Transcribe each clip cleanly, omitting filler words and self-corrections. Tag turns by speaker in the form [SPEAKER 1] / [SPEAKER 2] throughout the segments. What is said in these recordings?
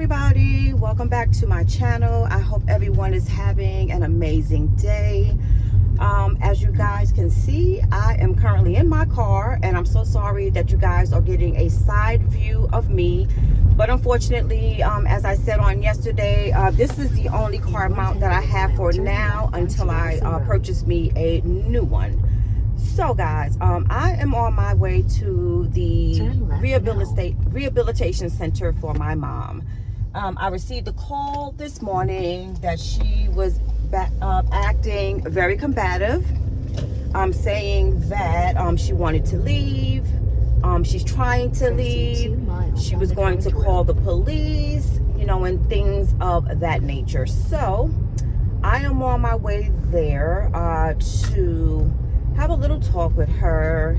[SPEAKER 1] everybody, welcome back to my channel. I hope everyone is having an amazing day. As you guys can see, I am currently in my car, and I'm so sorry that you guys are getting a side view of me, but unfortunately, as I said on yesterday, this is the only car mount that I have for now until I purchase me a new one. So guys, I am on my way to the rehabilitation center for my mom. I received a call this morning that she was acting very combative, saying that she wanted to leave. She's trying to leave. She was going to call the police, and things of that nature. So I am on my way there to have a little talk with her,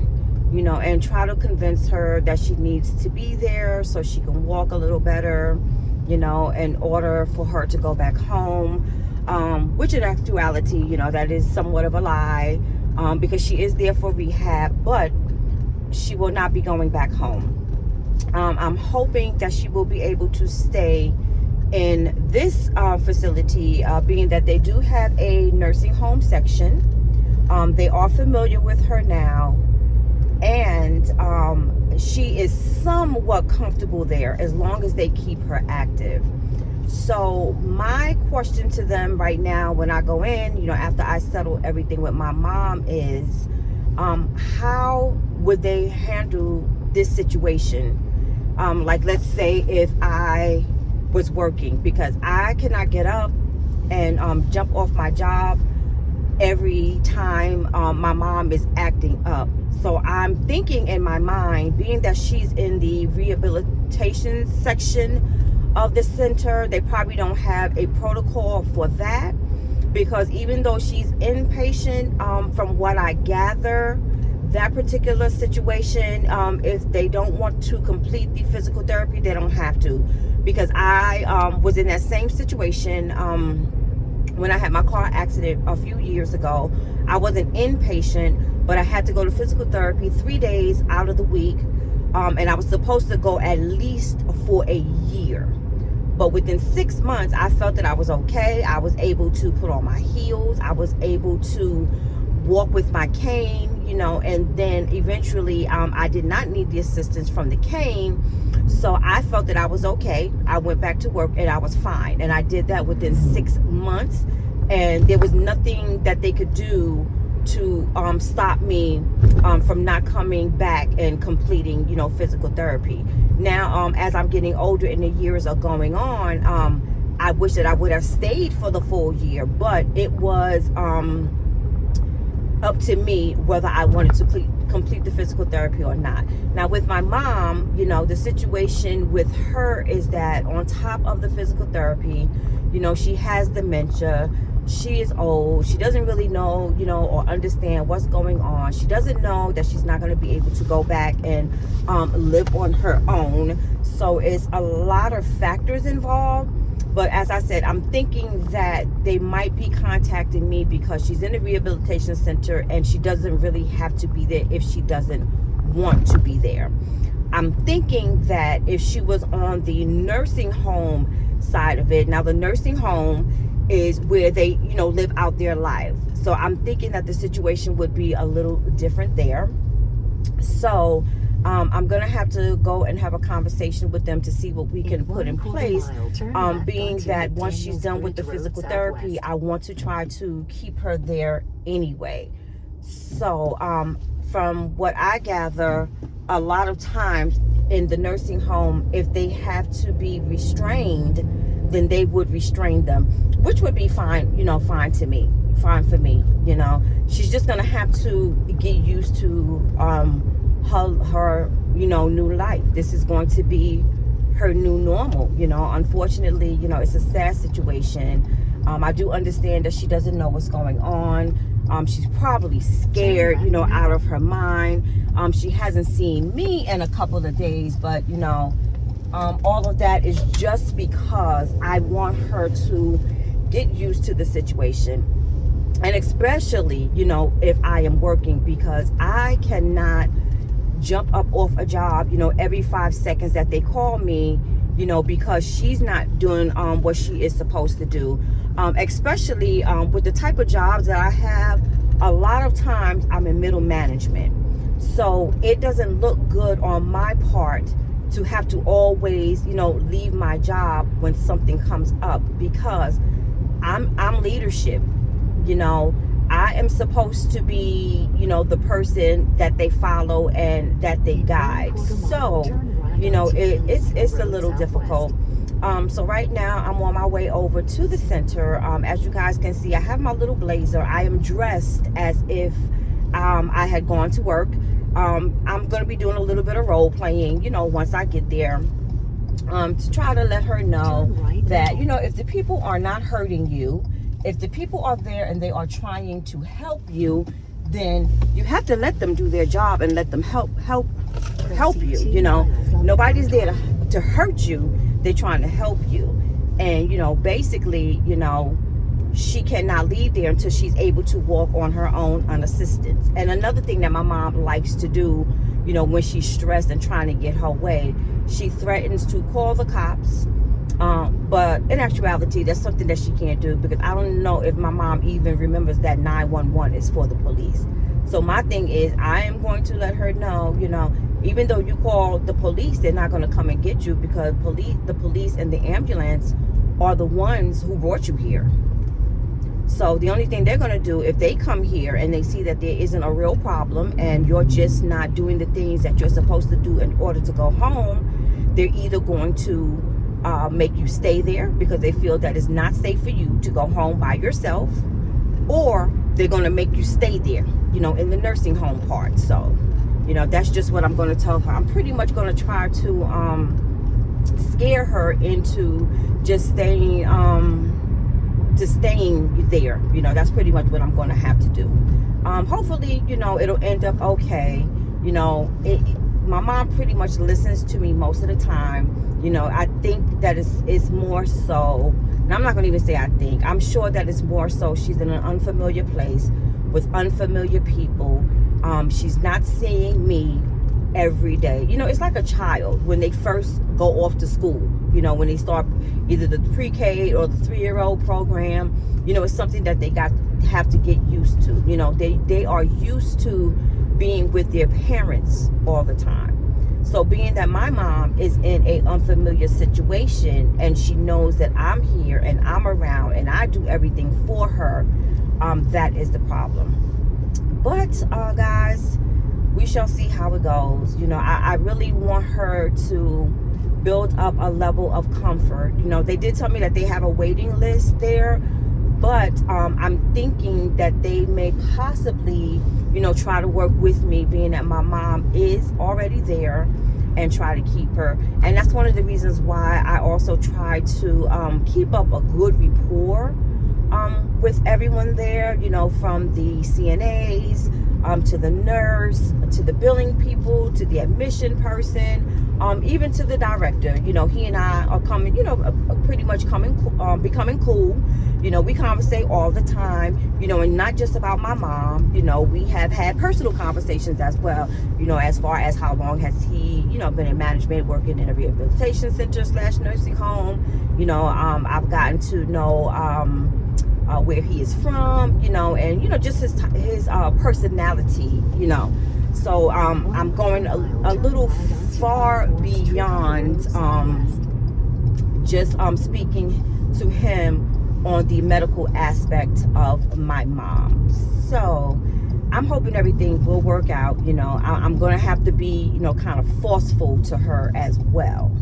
[SPEAKER 1] and try to convince her that she needs to be there so she can walk a little better, in order for her to go back home, which in actuality, that is somewhat of a lie, because she is there for rehab, but she will not be going back home. I'm hoping that she will be able to stay in this facility, being that they do have a nursing home section. They are familiar with her now, and she is somewhat comfortable there as long as they keep her active. So my question to them right now when I go in, after I settle everything with my mom, is how would they handle this situation? Like, let's say if I was working, because I cannot get up and jump off my job every time my mom is acting up. So I'm thinking in my mind, being that she's in the rehabilitation section of the center, they probably don't have a protocol for that, because even though she's inpatient, from what I gather, that particular situation, if they don't want to complete the physical therapy, they don't have to, because I was in that same situation when I had my car accident a few years ago. I wasn't inpatient, but I had to go to physical therapy 3 days out of the week, and I was supposed to go at least for a year. But within 6 months, I felt that I was okay. I was able to put on my heels. I was able to walk with my cane, and then eventually I did not need the assistance from the cane. So I felt that I was okay. I went back to work and I was fine. And I did that within 6 months. And there was nothing that they could do to stop me from not coming back and completing, physical therapy. Now, as I'm getting older and the years are going on, I wish that I would have stayed for the full year, but it was up to me whether I wanted to complete the physical therapy or not. Now with my mom, the situation with her is that on top of the physical therapy, she has dementia. She is old. She doesn't really know, or understand what's going on. She doesn't know that she's not going to be able to go back and live on her own. So it's a lot of factors involved. But as I said, I'm thinking that they might be contacting me because she's in a rehabilitation center and she doesn't really have to be there if she doesn't want to be there. I'm thinking that if she was on the nursing home side of it, now the nursing home is where they, live out their life. So I'm thinking that the situation would be a little different there. So I'm going to have to go and have a conversation with them to see what we can put in place, being that once she's done with the physical therapy, I want to try to keep her there anyway. So from what I gather, a lot of times in the nursing home, if they have to be restrained, then they would restrain them, which would be fine, fine for me. She's just going to have to get used to her new life. This is going to be her new normal. Unfortunately, it's a sad situation. I do understand that she doesn't know what's going on. She's probably scared, out of her mind. She hasn't seen me in a couple of days, but all of that is just because I want her to get used to the situation. And especially, if I am working, because I cannot jump up off a job, every 5 seconds that they call me you know, because she's not doing what she is supposed to do. Especially with the type of jobs that I have, a lot of times I'm in middle management. So it doesn't look good on my part to have to always, you know, leave my job when something comes up, because I'm leadership, you know. I am supposed to be, you know, the person that they follow and that they guide. So, you know, it's a little difficult. So right now I'm on my way over to the center. As you guys can see, I have my little blazer. I am dressed as if I had gone to work. I'm going to be doing a little bit of role playing, you know, once I get there, to try to let her know that, you know, if the people are not hurting you, if the people are there and they are trying to help you, then you have to let them do their job and let them help you. You know, nobody's there to hurt you. They're trying to help you. And, you know, basically, you know, she cannot leave there until she's able to walk on her own unassisted. And another thing that my mom likes to do, you know, when she's stressed and trying to get her way, she threatens to call the cops. But in actuality, that's something that she can't do, because I don't know if my mom even remembers that 911 is for the police. So my thing is, I am going to let her know, you know, even though you call the police, they're not going to come and get you, because the police and the ambulance are the ones who brought you here. So the only thing they're going to do, if they come here and they see that there isn't a real problem and you're just not doing the things that you're supposed to do in order to go home, they're either going to make you stay there because they feel that it's not safe for you to go home by yourself, or they're going to make you stay there, you know, in the nursing home part. So, you know, that's just what I'm going to tell her. I'm pretty much going to try to scare her into just staying there. You know, that's pretty much what I'm going to have to do. Hopefully, you know, it'll end up okay. You know, my mom pretty much listens to me most of the time. You know, I think that it's more so, and I'm not going to even say I think, I'm sure that it's more so she's in an unfamiliar place with unfamiliar people. She's not seeing me every day. You know, it's like a child when they first go off to school. You know, when they start either the pre-K or the 3-year-old program, you know, it's something that they have to get used to. You know, they are used to being with their parents all the time. So being that my mom is in a unfamiliar situation and she knows that I'm here and I'm around and I do everything for her, that is the problem. But guys, we shall see how it goes. You know, I really want her to build up a level of comfort. You know, they did tell me that they have a waiting list there, but I'm thinking that they may possibly, you know, try to work with me, being that my mom is already there, and try to keep her. And that's one of the reasons why I also try to keep up a good rapport with everyone there, you know, from the CNAs to the nurse, to the billing people, to the admission person, even to the director. You know, he and I are coming, you know, pretty much becoming cool. You know, we conversate all the time, you know, and not just about my mom. You know, we have had personal conversations as well, you know, as far as how long has he, you know, been in management, working in a rehabilitation center / nursing home. You know, I've gotten to know where he is from, you know, and, you know, just his personality, you know. So I'm going a little far beyond just speaking to him on the medical aspect of my mom. So I'm hoping everything will work out. You know, I'm going to have to be, you know, kind of forceful to her as well.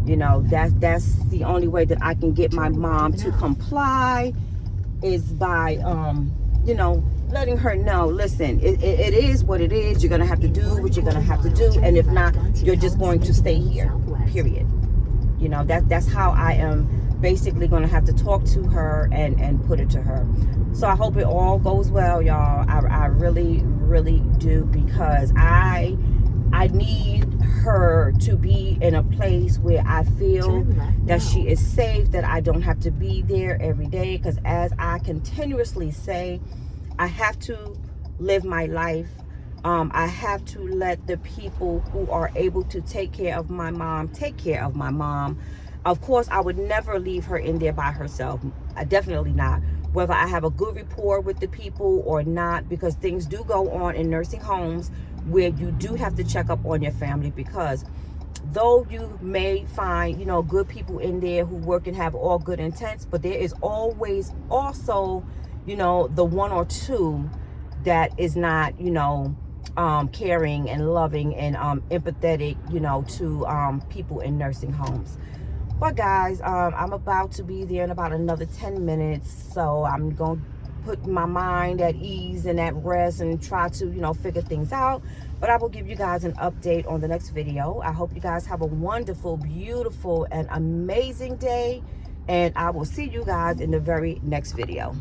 [SPEAKER 1] You know, that's the only way that I can get my mom to comply, is by, you know, letting her know, listen, it is what it is. You're going to have to do what you're going to have to do. And if not, you're just going to stay here, period. You know, that's how I am basically going to have to talk to her and put it to her. So I hope it all goes well, y'all. I really, really do, because I need her to be in a place where I feel that she is safe, that I don't have to be there every day. Because as I continuously say, I have to live my life. I have to let the people who are able to take care of my mom take care of my mom. Of course, I would never leave her in there by herself. Definitely not. Whether I have a good rapport with the people or not, because things do go on in nursing homes where you do have to check up on your family, because though you may find, good people in there who work and have all good intents, but there is always also, the one or two that is not, caring and loving and empathetic, to people in nursing homes. But guys, I'm about to be there in about another 10 minutes. So I'm going to put my mind at ease and at rest and try to, figure things out. But I will give you guys an update on the next video. I hope you guys have a wonderful, beautiful, and amazing day. And I will see you guys in the very next video.